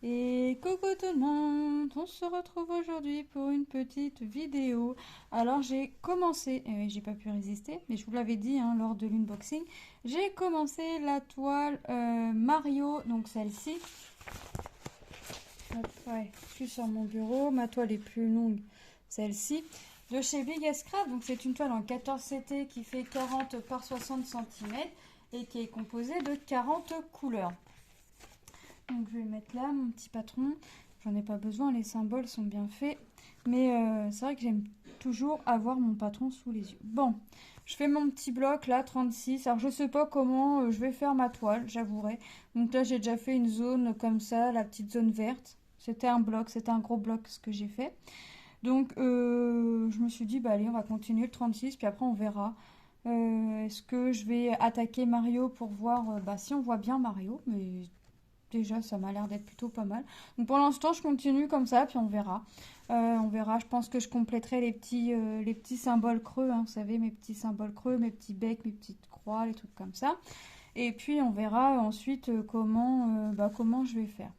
Et coucou tout le monde, on se retrouve aujourd'hui pour une petite vidéo. Alors j'ai commencé, j'ai pas pu résister, mais je vous l'avais dit hein, lors de l'unboxing, j'ai commencé la toile Mario, donc celle-ci. Hop, ouais, je suis sur mon bureau, ma toile est plus longue, celle-ci, de chez Big Craft. Donc c'est une toile en 14 CT qui fait 40 par 60 cm et qui est composée de 40 couleurs. Donc je vais mettre là mon petit patron. J'en ai pas besoin, les symboles sont bien faits. Mais c'est vrai que j'aime toujours avoir mon patron sous les yeux. Bon, je fais mon petit bloc là, 36. Alors je sais pas comment je vais faire ma toile, j'avouerai. Donc là j'ai déjà fait une zone comme ça, la petite zone verte. C'était un bloc, c'était un gros bloc ce que j'ai fait. Donc je me suis dit, bah allez, on va continuer le 36, puis après on verra. Est-ce que je vais attaquer Mario pour voir bah, si on voit bien Mario, mais déjà, ça m'a l'air d'être plutôt pas mal. Donc pour l'instant, je continue comme ça, puis on verra. On verra, je pense que je compléterai les petits symboles creux, hein, vous savez, mes petits symboles creux, mes petits becs, mes petites croix, les trucs comme ça. Et puis on verra ensuite comment je vais faire.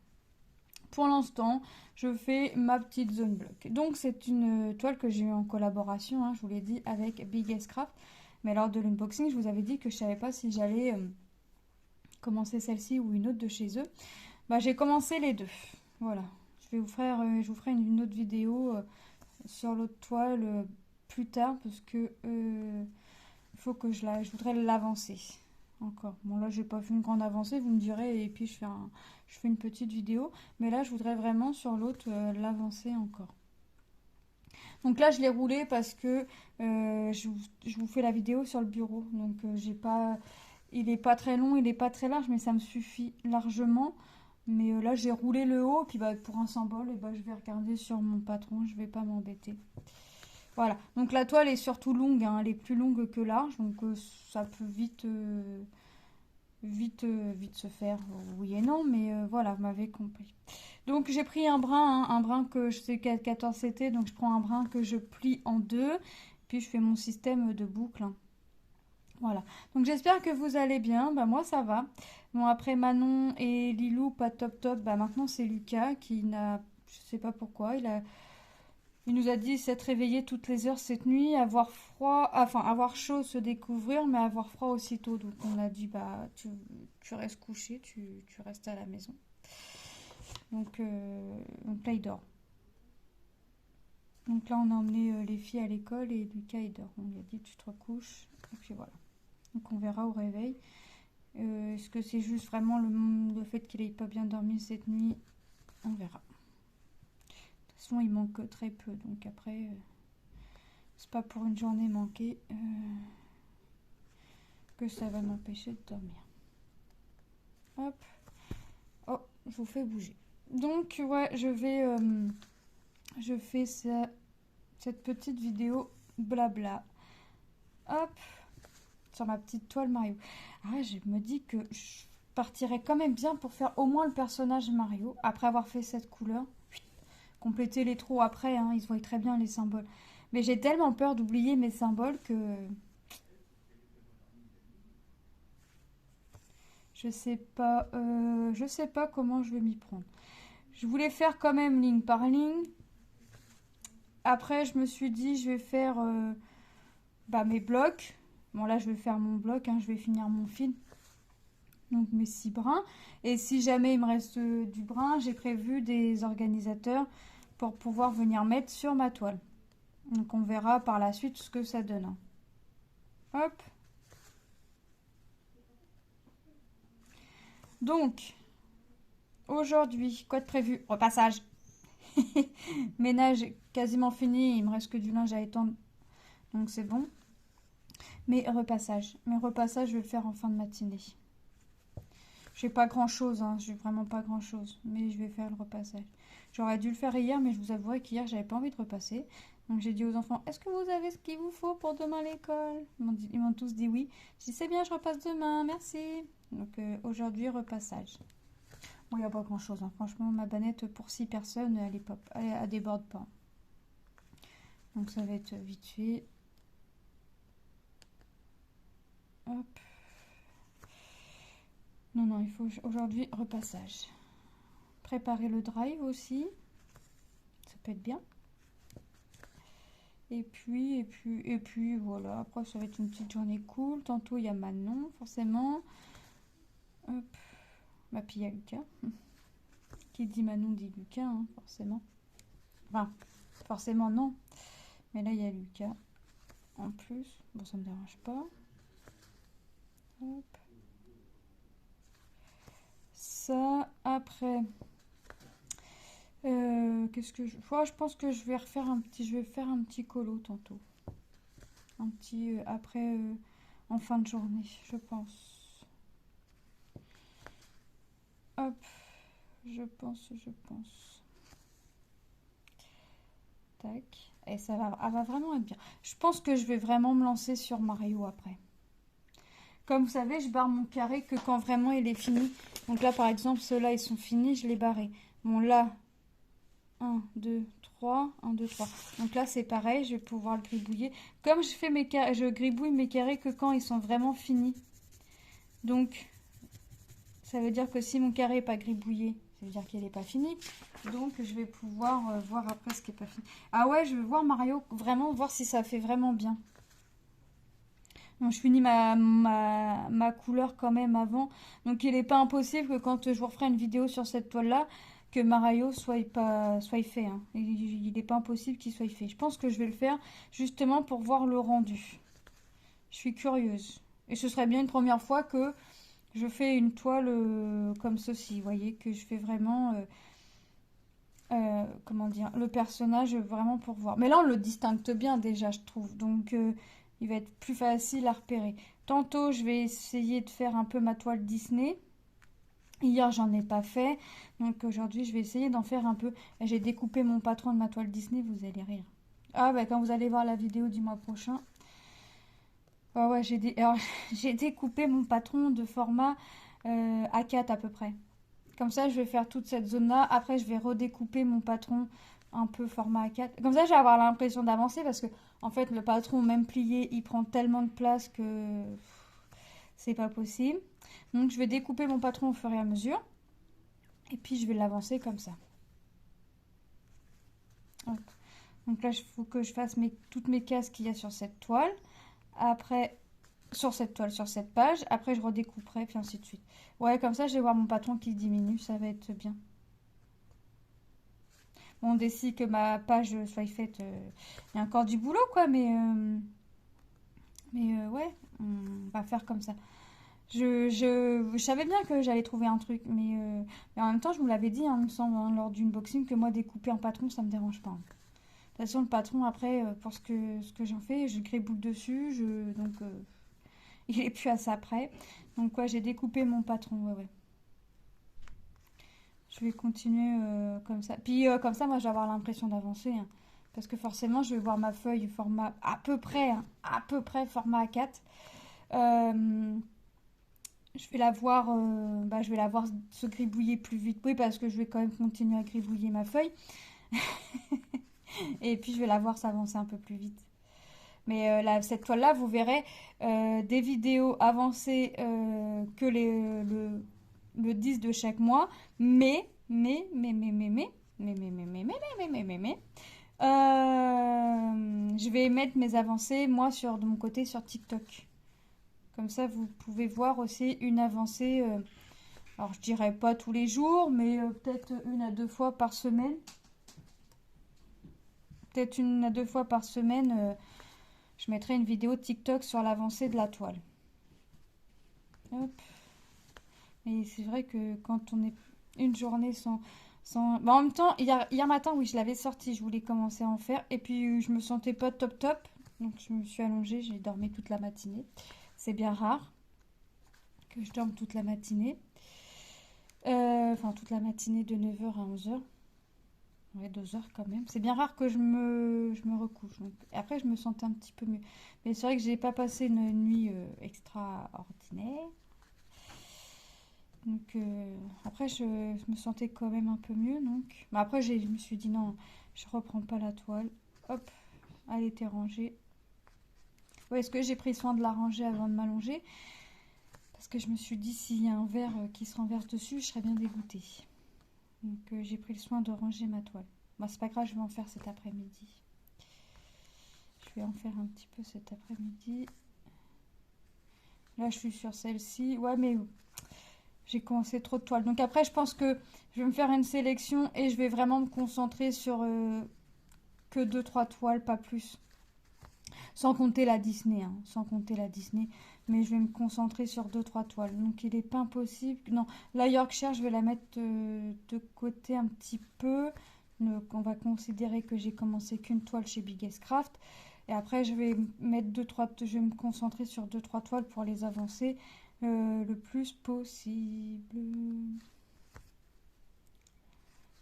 Pour l'instant, je fais ma petite zone bloc. Donc c'est une toile que j'ai eue en collaboration, hein, je vous l'ai dit, avec Big Craft. Mais lors de l'unboxing, je vous avais dit que je savais pas si j'allais commencer celle-ci ou une autre de chez eux. Bah, j'ai commencé les deux. Voilà. Je vous ferai une autre vidéo sur l'autre toile plus tard parce que il faut que je voudrais l'avancer encore. Bon là j'ai pas fait une grande avancée, vous me direz et puis je fais une petite vidéo. Mais là je voudrais vraiment sur l'autre l'avancer encore. Donc là je l'ai roulé parce que je vous fais la vidéo sur le bureau. Donc j'ai pas, il est pas très long, il est pas très large, mais ça me suffit largement. Mais là, j'ai roulé le haut, puis bah, pour un symbole, et bah, je vais regarder sur mon patron, je vais pas m'embêter. Voilà, donc la toile est surtout longue, hein, elle est plus longue que large, donc ça peut vite se faire, oui et non, mais voilà, vous m'avez compris. Donc j'ai pris un brin que je sais 14 CT, donc je prends un brin que je plie en deux, puis je fais mon système de boucle, hein. Voilà. Donc j'espère que vous allez bien. Bah moi ça va. Bon après Manon et Lilou pas top top. Bah maintenant c'est Lucas qui n'a, je sais pas pourquoi, il nous a dit s'être réveillé toutes les heures cette nuit, avoir froid, enfin avoir chaud, se découvrir, mais avoir froid aussitôt. Donc on a dit bah tu restes couché, tu restes à la maison. Donc là il dort. Donc là on a emmené les filles à l'école et Lucas il dort. On lui a dit tu te recouches et puis voilà. Donc on verra au réveil. Est-ce que c'est juste vraiment le fait qu'il n'ait pas bien dormi cette nuit? On verra. De toute façon, il manque très peu. Donc après, c'est pas pour une journée manquée que ça va m'empêcher de dormir. Hop. Oh, je vous fais bouger. Donc, ouais, je fais cette petite vidéo blabla. Hop. Sur ma petite toile Mario. Ah, je me dis que je partirais quand même bien pour faire au moins le personnage Mario après avoir fait cette couleur. Compléter les trous après, hein, ils se voient très bien les symboles. Mais j'ai tellement peur d'oublier mes symboles que je sais pas comment je vais m'y prendre. Je voulais faire quand même ligne par ligne. Après, je me suis dit, je vais faire mes blocs. Bon, là, je vais faire mon bloc, hein, je vais finir mon fil. Donc mes 6 brins. Et si jamais il me reste du brin, j'ai prévu des organisateurs pour pouvoir venir mettre sur ma toile. Donc on verra par la suite ce que ça donne, hein. Hop. Donc, aujourd'hui, quoi de prévu? Repassage. Ménage quasiment fini, il me reste que du linge à étendre. Donc c'est bon. Mais repassage. Mes repassages, je vais le faire en fin de matinée. J'ai pas grand chose, hein, j'ai vraiment pas grand chose. Mais je vais faire le repassage. J'aurais dû le faire hier, mais je vous avouerai qu'hier, j'avais pas envie de repasser. Donc j'ai dit aux enfants, est-ce que vous avez ce qu'il vous faut pour demain à l'école? Ils m'ont tous dit oui. J'ai dit, c'est bien, je repasse demain, merci. Donc aujourd'hui, repassage. Bon, il n'y a pas grand chose, hein. Franchement, ma banette pour 6 personnes, elle déborde pas. Donc ça va être vite fait. Hop. Non, il faut aujourd'hui repassage. préparer le drive aussi. Ça peut être bien. Et puis voilà. Après, ça va être une petite journée cool. Tantôt, il y a Manon, forcément. Hop. Bah, puis il y a Lucas. Qui dit Manon dit Lucas, hein, forcément. Enfin, forcément non. Mais là, il y a Lucas en plus. Bon, ça me dérange pas. Hop. Ça, après... qu'est-ce que je... je pense que je vais faire un petit colo tantôt. Un petit... après, en fin de journée, je pense. Hop. Je pense. Tac. Et ça va, elle va vraiment être bien. Je pense que je vais vraiment me lancer sur Mario après. Comme vous savez, je barre mon carré que quand vraiment il est fini. Donc là, par exemple, ceux-là, ils sont finis, je les barré. Bon, là, 1, 2, 3, 1, 2, 3. Donc là, c'est pareil, je vais pouvoir le gribouiller. Comme je fais mes carrés, je gribouille mes carrés que quand ils sont vraiment finis. Donc, ça veut dire que si mon carré n'est pas gribouillé, ça veut dire qu'il n'est pas fini. Donc, je vais pouvoir voir après ce qui n'est pas fini. Ah ouais, je vais voir Mario, vraiment voir si ça fait vraiment bien. Donc, je finis ma couleur quand même avant. Donc, il n'est pas impossible que quand je vous referai une vidéo sur cette toile-là, que Mario soit fait. Hein. Il n'est pas impossible qu'il soit fait. Je pense que je vais le faire justement pour voir le rendu. Je suis curieuse. Et ce serait bien une première fois que je fais une toile comme ceci. Vous voyez, que je fais vraiment... comment dire, le personnage vraiment pour voir. Mais là, on le distingue bien déjà, je trouve. Donc, il va être plus facile à repérer. Tantôt, je vais essayer de faire un peu ma toile Disney. Hier, j'en ai pas fait. Donc, aujourd'hui, je vais essayer d'en faire un peu. J'ai découpé mon patron de ma toile Disney, vous allez rire. Ah, bah, quand vous allez voir la vidéo du mois prochain. Oh, ouais, j'ai découpé mon patron de format A4 à peu près. Comme ça, je vais faire toute cette zone-là. Après, je vais redécouper mon patron un peu format A4. Comme ça, je vais avoir l'impression d'avancer parce que, en fait, le patron, même plié, il prend tellement de place que c'est pas possible. Donc, je vais découper mon patron au fur et à mesure. Et puis, je vais l'avancer comme ça. Hop. Donc là, il faut que je fasse toutes mes cases qu'il y a sur cette toile. Après, sur cette toile, sur cette page. Après, je redécouperai, puis ainsi de suite. Ouais, comme ça, je vais voir mon patron qui diminue. Ça va être bien. Bon, d'ici que ma page soit faite, il y a encore du boulot, quoi. Mais ouais, on va faire comme ça. Je savais bien que j'allais trouver un truc. Mais en même temps, je vous l'avais dit, hein, il me semble, hein, lors d'une boxing, que moi, découper en patron, ça me dérange pas. Hein. De toute façon, le patron, après, pour ce que j'en fais, je gribouille dessus. Donc, il est plus à ça près. Donc, ouais, j'ai découpé mon patron. Ouais, ouais. Je vais continuer comme ça. Puis, comme ça, moi, je vais avoir l'impression d'avancer. Hein. Parce que forcément, je vais voir ma feuille format à peu près format A4. Je vais je vais la voir se gribouiller plus vite. Oui, parce que je vais quand même continuer à gribouiller ma feuille. Et puis, je vais la voir s'avancer un peu plus vite. Mais cette toile-là, vous verrez des vidéos avancées que le 10 de chaque mois. Mais, je vais mettre mes avancées, moi, de mon côté, sur TikTok. Comme ça, vous pouvez voir aussi une avancée. Alors, je dirais pas tous les jours, mais peut-être 1 à 2 fois par semaine. Peut-être 1 à 2 fois par semaine. Je mettrai une vidéo TikTok sur l'avancée de la toile. Hop. Et c'est vrai que quand on est une journée sans... Bah, en même temps, hier matin, oui, je l'avais sorti. Je voulais commencer à en faire. Et puis, je me sentais pas top. Donc, je me suis allongée. J'ai dormi toute la matinée. C'est bien rare que je dorme toute la matinée. Enfin, toute la matinée de 9h à 11h. Ouais, 2 heures quand même. C'est bien rare que je me recouche. Donc, après, je me sentais un petit peu mieux. Mais c'est vrai que j'ai pas passé une nuit extraordinaire. Donc, après, je me sentais quand même un peu mieux. Donc, mais après, je me suis dit non, je reprends pas la toile. Hop, elle était rangée. Ouais, est-ce que j'ai pris soin de la ranger avant de m'allonger? Parce que je me suis dit, s'il y a un verre qui se renverse dessus, je serais bien dégoûtée. Donc j'ai pris le soin de ranger ma toile. Bon, c'est pas grave, je vais en faire cet après-midi. Je vais en faire un petit peu cet après-midi. Là, je suis sur celle-ci. Ouais, mais j'ai commencé trop de toiles. Donc après, je pense que je vais me faire une sélection et je vais vraiment me concentrer sur que 2-3 toiles, pas plus. Sans compter la Disney, hein, sans compter la Disney. Mais je vais me concentrer sur 2-3 toiles. Donc il n'est pas impossible. Non, la Yorkshire, je vais la mettre de côté un petit peu. Donc on va considérer que j'ai commencé qu'une toile chez Biggest Craft. Et après, je vais mettre je vais me concentrer sur 2-3 toiles pour les avancer le plus possible.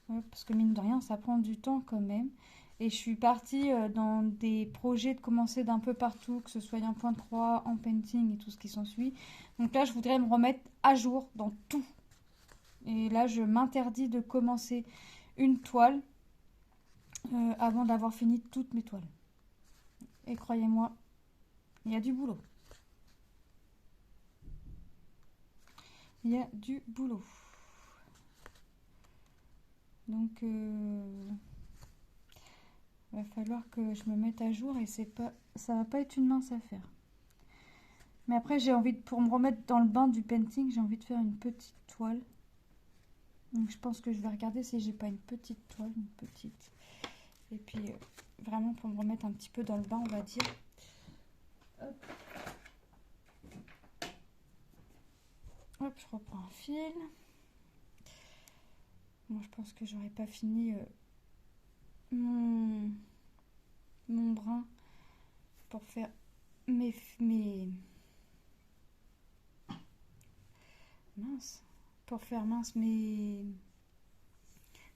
Ouais, parce que mine de rien, ça prend du temps quand même. Et je suis partie dans des projets de commencer d'un peu partout, que ce soit en point de croix, en painting et tout ce qui s'ensuit. Donc là, je voudrais me remettre à jour dans tout. Et là, je m'interdis de commencer une toile avant d'avoir fini toutes mes toiles. Et croyez-moi, il y a du boulot. Il y a du boulot. Donc, va falloir que je me mette à jour et ça va pas être une mince affaire. Mais après, j'ai envie pour me remettre dans le bain du painting, j'ai envie de faire une petite toile. Donc, je pense que je vais regarder si j'ai pas une petite toile, une petite. Et puis, vraiment pour me remettre un petit peu dans le bain, on va dire. Hop. Hop, je reprends un fil. Bon, je pense que j'aurais pas fini mon brin pour faire mes mince, pour faire mince mon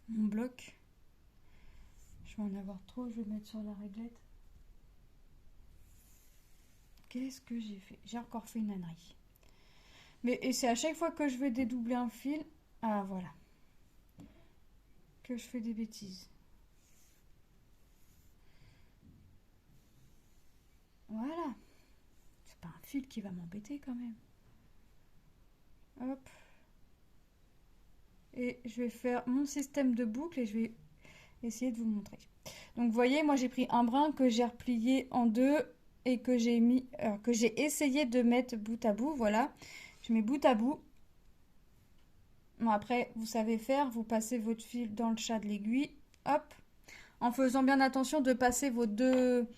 bloc. Je vais en avoir trop, je vais mettre sur la réglette. Qu'est-ce que j'ai fait? J'ai encore fait une ânerie. Et c'est à chaque fois que je vais dédoubler un fil, ah voilà, que je fais des bêtises. Voilà. C'est pas un fil qui va m'embêter quand même. Hop. Et je vais faire mon système de boucle et je vais essayer de vous montrer. Donc vous voyez, moi j'ai pris un brin que j'ai replié en deux et que j'ai essayé de mettre bout à bout. Voilà. Je mets bout à bout. Bon, après, vous savez faire, vous passez votre fil dans le chat de l'aiguille. Hop. En faisant bien attention de passer vos deux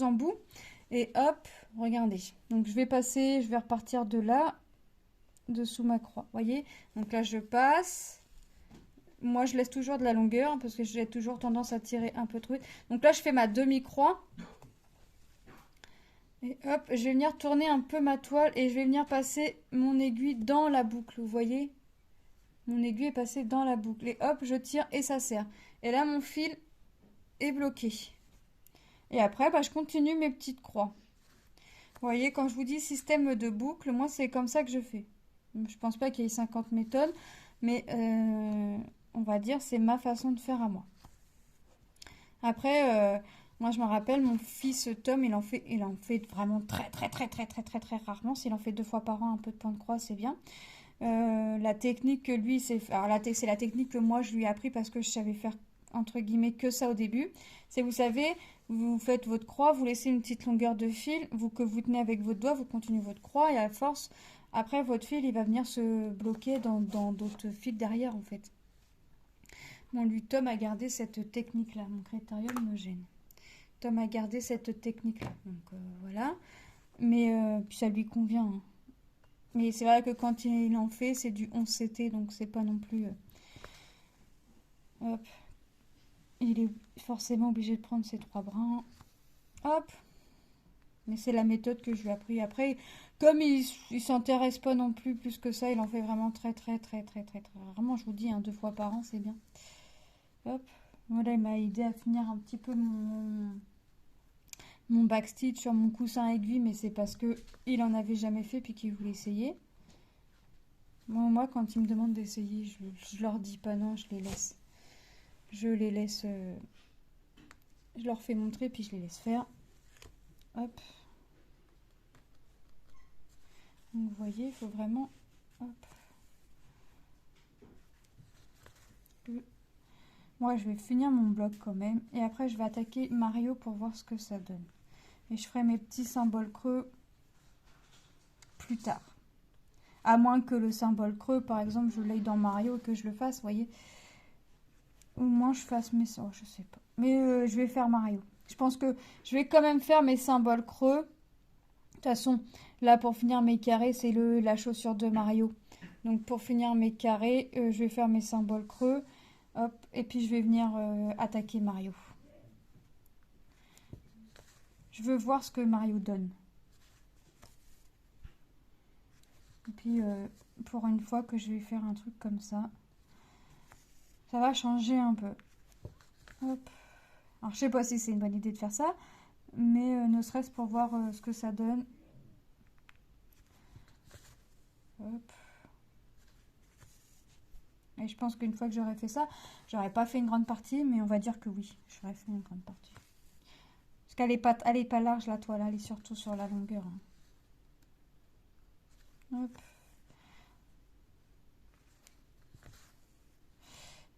embouts. Et hop, regardez. Donc je vais repartir de là, dessous ma croix. Voyez? Donc là, je passe. Moi, je laisse toujours de la longueur parce que j'ai toujours tendance à tirer un peu trop vite. Donc là, je fais ma demi-croix. Et hop, je vais venir tourner un peu ma toile et je vais venir passer mon aiguille dans la boucle. Vous voyez? Mon aiguille est passée dans la boucle. Et hop, je tire et ça serre. Et là, mon fil est bloqué. Et après, je continue mes petites croix. Vous voyez, quand je vous dis système de boucle, moi, c'est comme ça que je fais. Je pense pas qu'il y ait 50 méthodes, mais on va dire c'est ma façon de faire à moi. Après, moi, je me rappelle, mon fils Tom, il en fait vraiment très, très, très, très, très, très, très rarement. S'il en fait 2 fois par an, un peu de point de croix, c'est bien. La technique que lui, c'est la technique que moi, je lui ai appris parce que je savais faire, entre guillemets, que ça au début. C'est, vous savez, vous faites votre croix, vous laissez une petite longueur de fil, que vous tenez avec votre doigt, vous continuez votre croix et à force, après, votre fil, il va venir se bloquer dans d'autres fils derrière, en fait. Bon, lui, Tom a gardé cette technique-là. Mon critérium me gêne. Tom a gardé cette technique-là. Donc, voilà. Mais puis ça lui convient. Hein. Mais c'est vrai que quand il en fait, c'est du 11 CT, donc c'est pas non plus... Hop. Il est forcément obligé de prendre ses 3 brins. Hop. Mais c'est la méthode que je lui ai appris. Après, comme il s'intéresse pas non plus que ça, il en fait vraiment très, très, très, très, très, très rarement. Je vous dis, 2 fois par an, c'est bien. Hop. Voilà, il m'a aidé à finir un petit peu mon backstitch sur mon coussin aiguille, mais c'est parce que il en avait jamais fait puis qu'il voulait essayer. Bon, moi, quand ils me demandent d'essayer, je leur dis pas non, je les laisse. Je les laisse... je leur fais montrer, puis je les laisse faire. Hop. Donc, vous voyez, il faut vraiment... Hop. que moi je vais finir mon bloc quand même. Et après je vais attaquer Mario pour voir ce que ça donne. Et je ferai mes petits symboles creux plus tard. À moins que le symbole creux, par exemple, je l'aille dans Mario et que je le fasse, vous voyez. Au moins je fasse mes... Oh, je sais pas. Mais je vais faire Mario. Je pense que je vais quand même faire mes symboles creux. De toute façon, là pour finir mes carrés, c'est la chaussure de Mario. Donc pour finir mes carrés, je vais faire mes symboles creux. Hop, et puis je vais venir attaquer Mario. Je veux voir ce que Mario donne. Et puis pour une fois que je vais faire un truc comme ça, ça va changer un peu. Hop. Alors je sais pas si c'est une bonne idée de faire ça, mais ne serait-ce pour voir ce que ça donne. Hop. Et je pense qu'une fois que j'aurais fait ça, j'aurais pas fait une grande partie, mais on va dire que oui, j'aurais fait une grande partie. Parce qu'elle est pas large la toile, elle est surtout sur la longueur. Hop.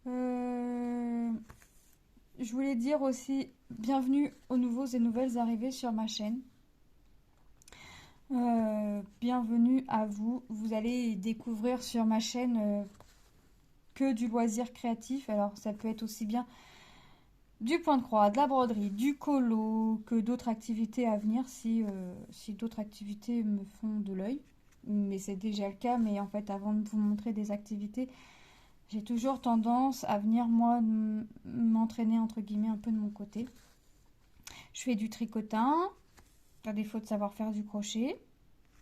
Je voulais dire aussi bienvenue aux nouveaux et nouvelles arrivées sur ma chaîne. Bienvenue à vous. Vous allez découvrir sur ma chaîne que du loisir créatif. Alors ça peut être aussi bien du point de croix, de la broderie, du colo, que d'autres activités à venir si d'autres activités me font de l'œil. Mais c'est déjà le cas. Mais en fait, avant de vous montrer des activités, j'ai toujours tendance à venir, moi, m'entraîner, entre guillemets, un peu de mon côté. Je fais du tricotin, à défaut de savoir faire du crochet.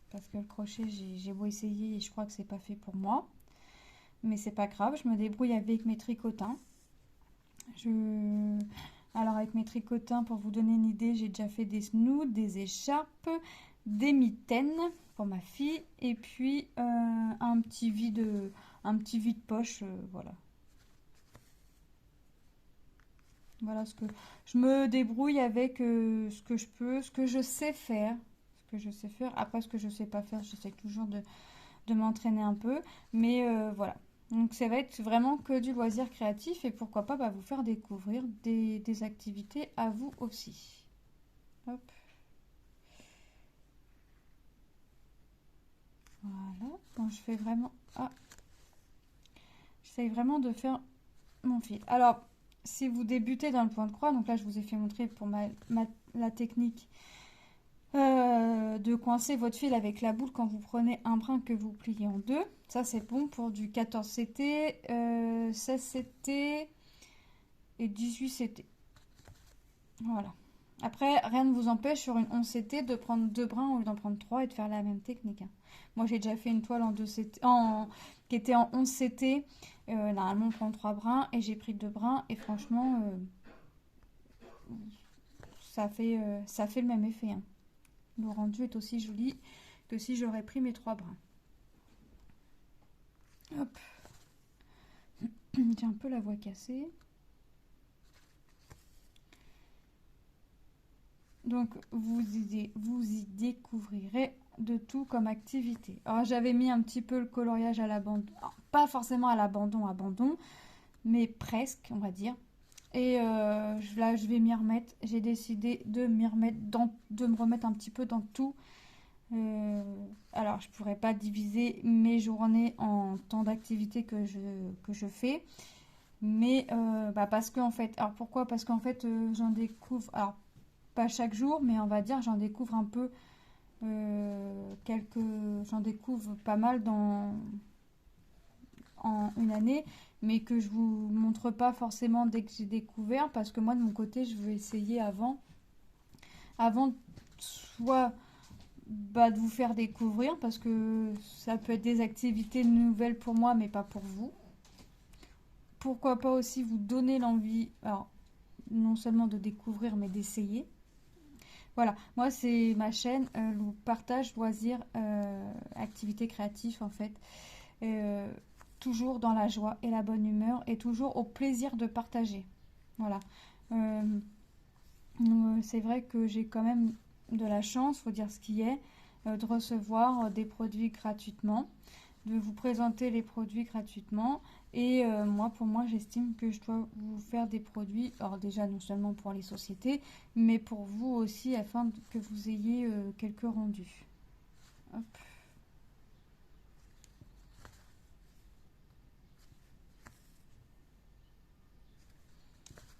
Parce que le crochet, j'ai beau essayer et je crois que c'est pas fait pour moi. Mais c'est pas grave, je me débrouille avec mes tricotins. Alors avec mes tricotins, pour vous donner une idée, j'ai déjà fait des snoods, des écharpes, des mitaines pour ma fille. Et puis un petit vide-poche, voilà. Voilà ce que je me débrouille avec ce que je peux, ce que je sais faire. Après, ce que je sais pas faire, j'essaie toujours de m'entraîner un peu. Mais voilà. Donc, ça va être vraiment que du loisir créatif. Et pourquoi pas vous faire découvrir des activités à vous aussi. Hop. Voilà. Donc, je fais vraiment... Ah. J'essaye vraiment de faire mon fil. Alors, si vous débutez dans le point de croix, donc là, je vous ai fait montrer pour la technique de coincer votre fil avec la boule quand vous prenez un brin que vous pliez en deux. Ça, c'est bon pour du 14 CT, 16 CT et 18 CT. Voilà. Après, rien ne vous empêche sur une 11 CT de prendre deux brins au lieu d'en prendre trois et de faire la même technique. Moi, j'ai déjà fait une toile en 2 CT, qui était en 11 CT. Normalement, on prend 3 brins et j'ai pris 2 brins. Et franchement, ça fait le même effet. Le rendu est aussi joli que si j'aurais pris mes 3 brins. Hop. J'ai un peu la voix cassée. Donc, vous y découvrirez de tout comme activité. Alors, j'avais mis un petit peu le coloriage à l'abandon. Pas forcément à l'abandon, mais presque, on va dire. Et là, je vais m'y remettre. J'ai décidé de me remettre un petit peu dans tout. Alors, je pourrais pas diviser mes journées en temps d'activité que je fais. Mais parce qu'en fait, alors pourquoi? Parce qu'en fait, j'en découvre, alors pas chaque jour, mais on va dire, j'en découvre un peu j'en découvre pas mal en une année, mais que je vous montre pas forcément dès que j'ai découvert, parce que moi de mon côté, je veux essayer avant soit de vous faire découvrir, parce que ça peut être des activités nouvelles pour moi, mais pas pour vous. Pourquoi pas aussi vous donner l'envie, alors non seulement de découvrir, mais d'essayer. Voilà, moi c'est ma chaîne, le partage, loisirs, activités créatives en fait. Toujours dans la joie et la bonne humeur et toujours au plaisir de partager. Voilà. C'est vrai que j'ai quand même de la chance, faut dire ce qui est, de recevoir des produits gratuitement. de vous présenter les produits gratuitement. Et moi, pour moi, j'estime que je dois vous faire des produits, alors déjà non seulement pour les sociétés, mais pour vous aussi, afin que vous ayez quelques rendus. Hop.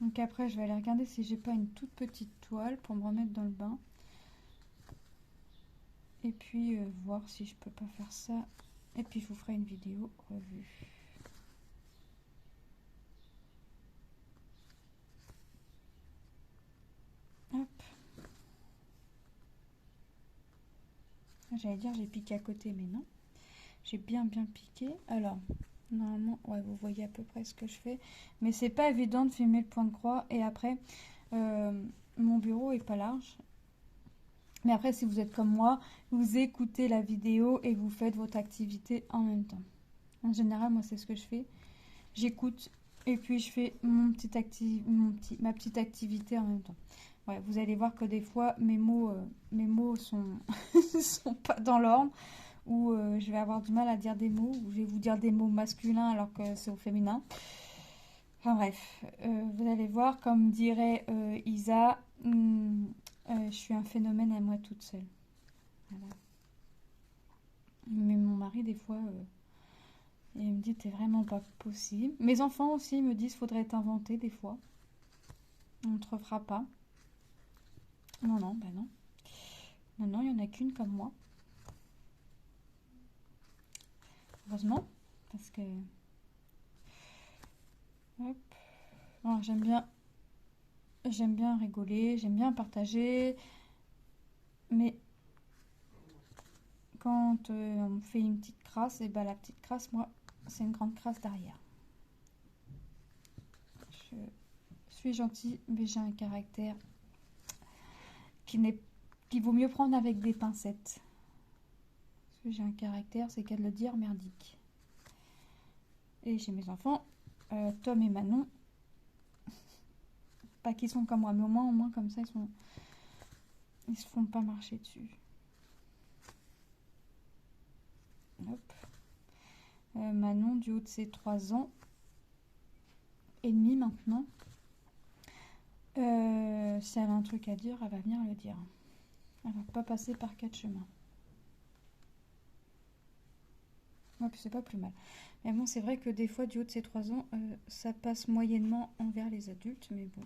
Donc après, je vais aller regarder si j'ai pas une toute petite toile pour me remettre dans le bain. Et puis voir si je peux pas faire ça. Et puis je vous ferai une vidéo revue. Hop. J'allais dire j'ai piqué à côté, mais non. J'ai bien piqué. Alors, normalement, ouais, vous voyez à peu près ce que je fais. Mais c'est pas évident de filmer le point de croix. Et après, mon bureau est pas large. Mais après, si vous êtes comme moi, vous écoutez la vidéo et vous faites votre activité en même temps. En général, moi, c'est ce que je fais. J'écoute et puis je fais ma petite activité en même temps. Ouais, vous allez voir que des fois, mes mots sont, sont pas dans l'ordre, ou je vais avoir du mal à dire des mots, ou je vais vous dire des mots masculins alors que c'est au féminin. Enfin bref, vous allez voir, comme dirait Isa, je suis un phénomène à moi toute seule. Voilà. Mais mon mari, des fois, il me dit, t'es vraiment pas possible. Mes enfants aussi me disent, faudrait t'inventer des fois. On ne te refera pas. Non, non, bah non. Non, non, il n'y en a qu'une comme moi. Heureusement, parce que... Hop. Alors, j'aime bien rigoler, j'aime bien partager. Mais quand on me fait une petite crasse, et bah la petite crasse, moi, c'est une grande crasse derrière. Je suis gentille, mais j'ai un caractère qui vaut mieux prendre avec des pincettes. Parce que j'ai un caractère, c'est qu'à de le dire, merdique. Et chez mes enfants, Tom et Manon, pas qu'ils sont comme moi, mais au moins comme ça, ils se font pas marcher dessus. Hop. Manon, du haut de ses 3 ans et demi maintenant, si elle a un truc à dire, elle va venir le dire. Elle va pas passer par 4 chemins. Ouais, puis c'est pas plus mal. Mais bon, c'est vrai que des fois, du haut de ses 3 ans, ça passe moyennement envers les adultes, mais bon.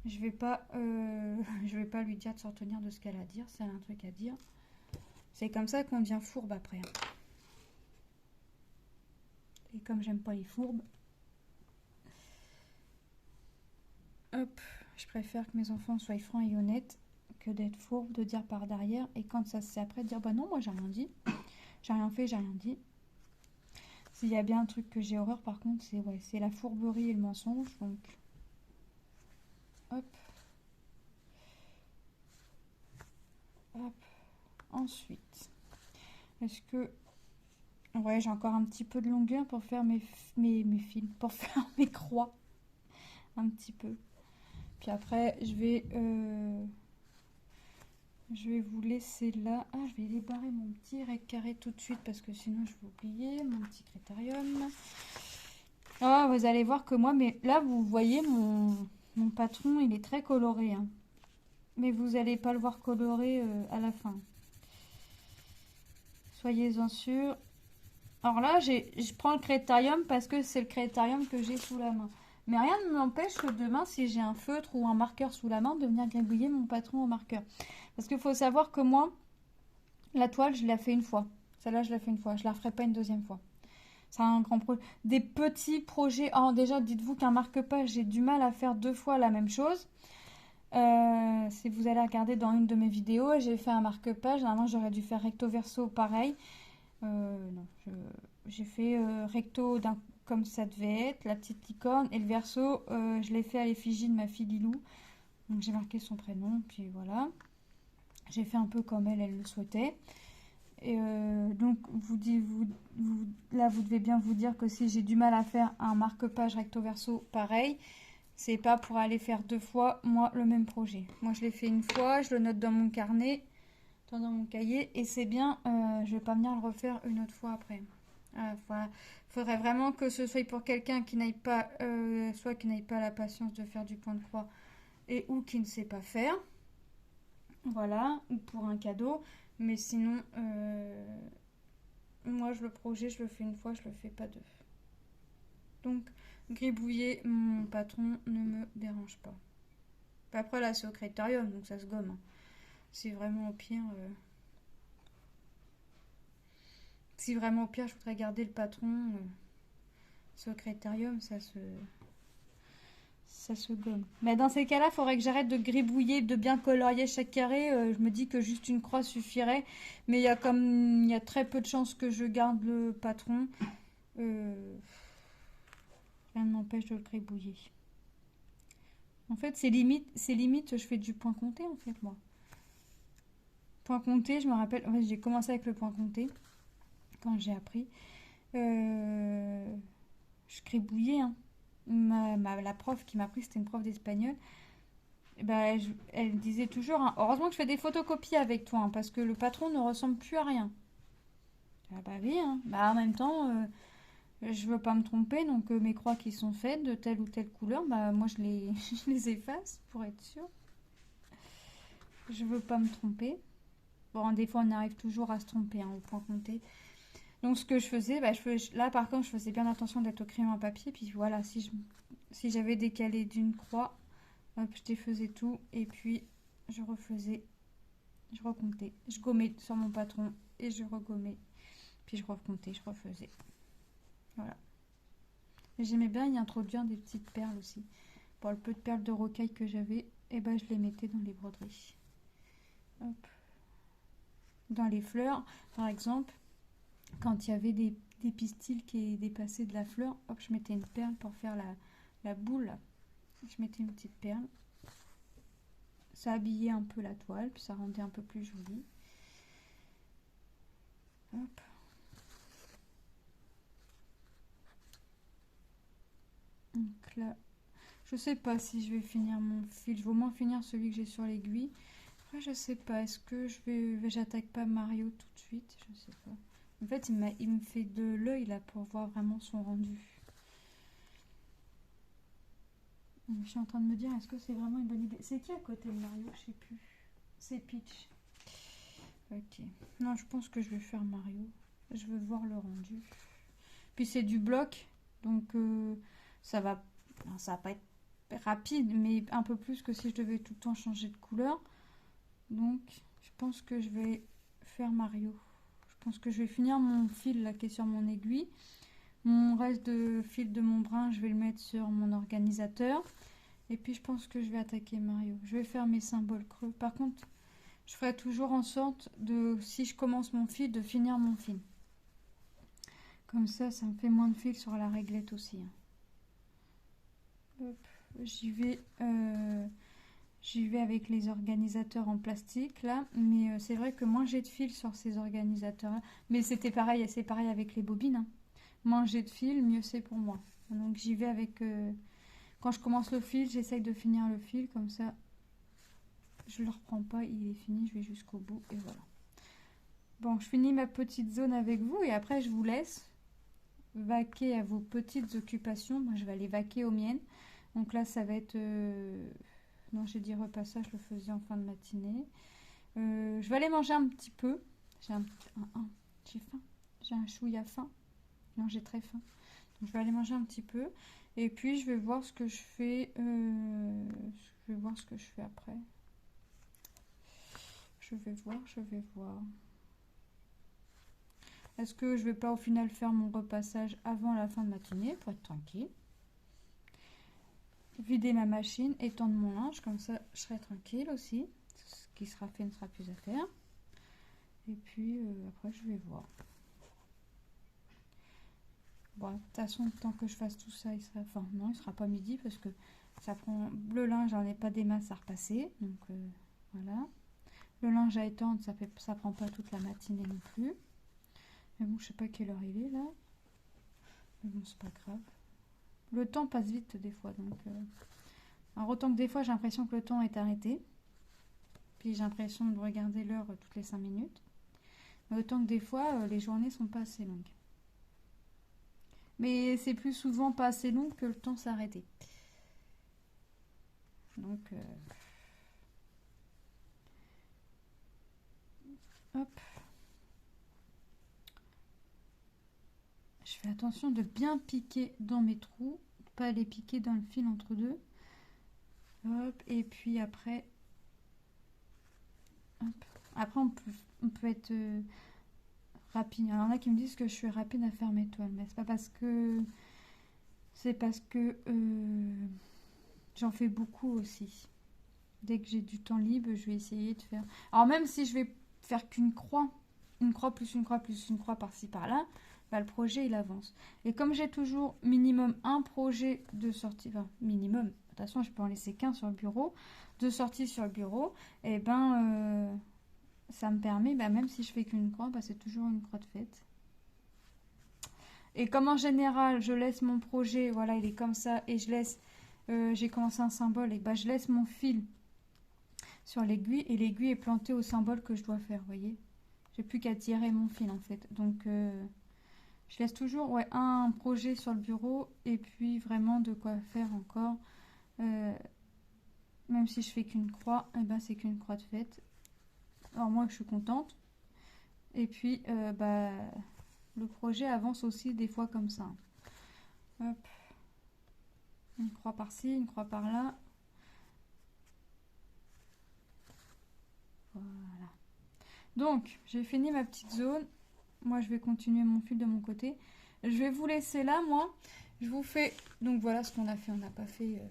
Je vais pas lui dire de se retenir de ce qu'elle a à dire, si elle a un truc à dire. C'est comme ça qu'on devient fourbe après. Et comme j'aime pas les fourbes, hop, je préfère que mes enfants soient francs et honnêtes que d'être fourbes, de dire par derrière. Et quand ça se sait après, de dire bah non, moi j'ai rien dit, j'ai rien fait, j'ai rien dit. S'il y a bien un truc que j'ai horreur, par contre, c'est la fourberie et le mensonge. Donc, hop, hop. Ensuite, est-ce que ouais, j'ai encore un petit peu de longueur pour faire mes fils, pour faire mes croix. Un petit peu. Puis après, je vais vous laisser là. Ah, je vais débarrer mon petit rec carré tout de suite parce que sinon je vais oublier mon petit critérium. Ah, vous allez voir que moi, mais là, vous voyez, mon patron, il est très coloré. Hein. Mais vous n'allez pas le voir coloré à la fin. Soyez-en sûrs. Alors là, je prends le critérium parce que c'est le critérium que j'ai sous la main. Mais rien ne m'empêche que demain, si j'ai un feutre ou un marqueur sous la main, de venir gribouiller mon patron au marqueur. Parce qu'il faut savoir que moi, la toile, je l'ai fait une fois. Celle-là, je l'ai fait une fois. Je la referai pas une deuxième fois. C'est un grand projet. Des petits projets. Oh, déjà, dites-vous qu'un marque-page, j'ai du mal à faire 2 fois la même chose. Si vous allez regarder dans une de mes vidéos, j'ai fait un marque-page. Normalement, j'aurais dû faire recto-verso pareil. Non, j'ai fait recto comme ça devait être, la petite licorne, et le verso, je l'ai fait à l'effigie de ma fille Lilou. Donc j'ai marqué son prénom, puis voilà. J'ai fait un peu comme elle le souhaitait. Et donc là, vous devez bien vous dire que si j'ai du mal à faire un marque-page recto-verso pareil, c'est pas pour aller faire 2 fois, moi, le même projet. Moi, je l'ai fait une fois, je le note dans mon carnet. dans mon cahier. Et c'est bien, je vais pas venir le refaire une autre fois après. Voilà. Faudrait vraiment que ce soit pour quelqu'un qui n'aille pas, soit qui n'aille pas la patience de faire du point de croix et ou qui ne sait pas faire. Voilà, ou pour un cadeau. Mais sinon, moi je le projet, je le fais une fois, je le fais pas deux. Donc, gribouiller mon patron ne me dérange pas. Après là, c'est au critérium, donc ça se gomme. Hein. Si vraiment au pire, si vraiment au pire, je voudrais garder le patron, c'est au critérium, ça se gomme. Mais dans ces cas-là, il faudrait que j'arrête de gribouiller, de bien colorier chaque carré. Je me dis que juste une croix suffirait. Mais il y a très peu de chances que je garde le patron. Rien ne m'empêche de le gribouiller. En fait, c'est limite, je fais du point compté en fait, moi. Point compté, je me rappelle, en fait, j'ai commencé avec le point compté quand j'ai appris. Je gribouillais, hein. La prof qui m'a appris, c'était une prof d'espagnol. Bah, elle disait toujours, hein, heureusement que je fais des photocopies avec toi, hein, parce que le patron ne ressemble plus à rien. Ah bah oui, hein. Bah en même temps, je veux pas me tromper, donc mes croix qui sont faites de telle ou telle couleur, bah moi je les efface pour être sûre. Je veux pas me tromper. Bon, des fois on arrive toujours à se tromper hein, au point compté. Donc ce que je faisais, bah, là par contre je faisais bien attention d'être au crayon à papier, puis voilà, si j'avais décalé d'une croix, hop, je défaisais tout et puis je refaisais, je recomptais, je gommais sur mon patron et je regommais, puis je recomptais, je refaisais. Voilà. Et j'aimais bien y introduire des petites perles aussi. Pour le peu de perles de rocaille que j'avais, et ben je les mettais dans les broderies. Hop. Dans les fleurs, par exemple, quand il y avait des pistils qui dépassaient de la fleur, hop, je mettais une perle pour faire la boule. Je mettais une petite perle. Ça habillait un peu la toile, puis ça rendait un peu plus joli. Hop. Donc là, je sais pas si je vais finir mon fil. Je vais au moins finir celui que j'ai sur l'aiguille. Après, je sais pas. Est-ce que j'attaque pas Mario tout de suite? Je sais pas. En fait, il me fait de l'œil là pour voir vraiment son rendu. Je suis en train de me dire, est-ce que c'est vraiment une bonne idée? C'est qui à côté de Mario? Je sais plus. C'est Peach. Ok. Non, je pense que je vais faire Mario. Je veux voir le rendu. Puis c'est du bloc, donc ça va, ça va pas être rapide, mais un peu plus que si je devais tout le temps changer de couleur. Donc, je pense que je vais faire Mario. Je pense que je vais finir mon fil là qui est sur mon aiguille. Mon reste de fil de mon brin, je vais le mettre sur mon organisateur. Et puis, je pense que je vais attaquer Mario. Je vais faire mes symboles creux. Par contre, je ferai toujours en sorte de, si je commence mon fil, de finir mon fil. Comme ça me fait moins de fil sur la réglette aussi. Hop, j'y vais avec les organisateurs en plastique là, mais c'est vrai que moins j'ai de fil sur ces organisateurs là, mais c'est pareil avec les bobines. Hein. Moins j'ai de fil, mieux c'est pour moi. Donc j'y vais avec, quand je commence le fil, j'essaye de finir le fil, comme ça je le reprends pas, il est fini, je vais jusqu'au bout et voilà. Bon, je finis ma petite zone avec vous et après je vous laisse vaquer à vos petites occupations. Moi je vais aller vaquer aux miennes. Donc là ça va être... non, j'ai dit repassage, je le faisais en fin de matinée. Je vais aller manger un petit peu. J'ai faim. J'ai un chouïa faim. Non, j'ai très faim. Donc je vais aller manger un petit peu. Et puis je vais voir ce que je fais. Je vais voir ce que je fais après. Je vais voir. Est-ce que je vais pas au final faire mon repassage avant la fin de matinée pour être tranquille? Vider ma machine, étendre mon linge, comme ça je serai tranquille aussi. Ce qui sera fait ne sera plus à faire. Et puis après je vais voir. Bon, de toute façon, tant que je fasse tout ça, il sera... Enfin, non, il sera pas midi parce que ça prend... Le linge, j'en ai pas des masses à repasser. Donc, voilà. Le linge à étendre, ça prend pas toute la matinée non plus. Mais bon, je sais pas quelle heure il est, là. Mais bon, c'est pas grave. Le temps passe vite, des fois. Donc, alors, autant que des fois, j'ai l'impression que le temps est arrêté. Puis j'ai l'impression de regarder l'heure toutes les 5 minutes. Mais autant que des fois, les journées sont pas assez longues. Mais c'est plus souvent pas assez long que le temps s'arrêter. Donc, hop. Je fais attention de bien piquer dans mes trous, pas les piquer dans le fil entre deux. Hop, et puis après, hop. Après on peut être rapide. Alors, il y en a qui me disent que je suis rapide à faire mes toiles, mais c'est pas parce que j'en fais beaucoup aussi. Dès que j'ai du temps libre, je vais essayer de faire. Alors même si je vais faire qu'une croix, une croix plus une croix plus une croix par-ci par-là, bah, le projet il avance. Et comme j'ai toujours minimum un projet de sortie, enfin minimum, de toute façon je peux en laisser qu'un sur le bureau, de sortie sur le bureau, et ben ça me permet, bah, même si je fais qu'une croix, bah, c'est toujours une croix de fête. Et comme en général je laisse mon projet, voilà il est comme ça, et je laisse, j'ai commencé un symbole, et bah je laisse mon fil sur l'aiguille, et l'aiguille est plantée au symbole que je dois faire, vous voyez. J'ai plus qu'à tirer mon fil en fait. Donc je laisse toujours ouais, un projet sur le bureau et puis vraiment de quoi faire encore. Même si je fais qu'une croix, eh ben, c'est qu'une croix de fête. Alors moi je suis contente. Et puis bah, le projet avance aussi des fois comme ça. Hop. Une croix par-ci, une croix par-là. Voilà. Donc j'ai fini ma petite zone. Moi je vais continuer mon fil de mon côté. Je vais vous laisser là, moi. Je vous fais... Donc voilà ce qu'on a fait. On n'a pas fait...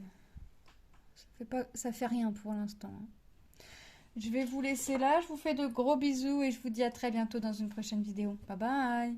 Ça fait rien pour l'instant. Je vais vous laisser là. Je vous fais de gros bisous et je vous dis à très bientôt dans une prochaine vidéo. Bye bye.